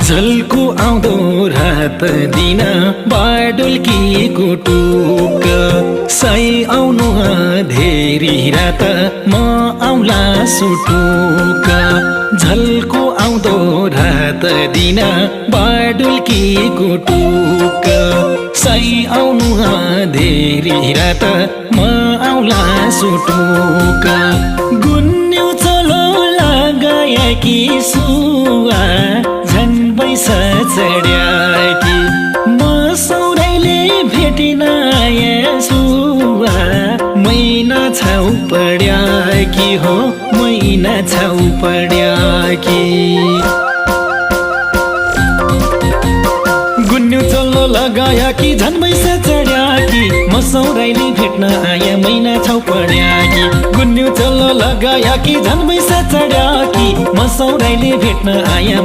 झल्को आउँदो रात दिन बाडुल्कीको टुक सही आउनु धेरै रात म आउला सुटुक झल्को आउँदो रात दिन बाडुल्कीको टुक सही आउनु धेरै रात म आउला सुटुक गुन्यौ चलो लगाएकी सुवा बैसा चढ्याकी म सौराइले भेटिन सुवा मैना छाउ पड्याकी हो मैना छाउ पड्याकी गुन्यु चल्लो लगाएकी झन् बैसा चढ्याकी म सौराइले भेट्न आए मैना छाउ पड्याकी गुन्यु चल्लो लगाएकी झन् बैसा चढ्याकी म सौराइले भेट्न आए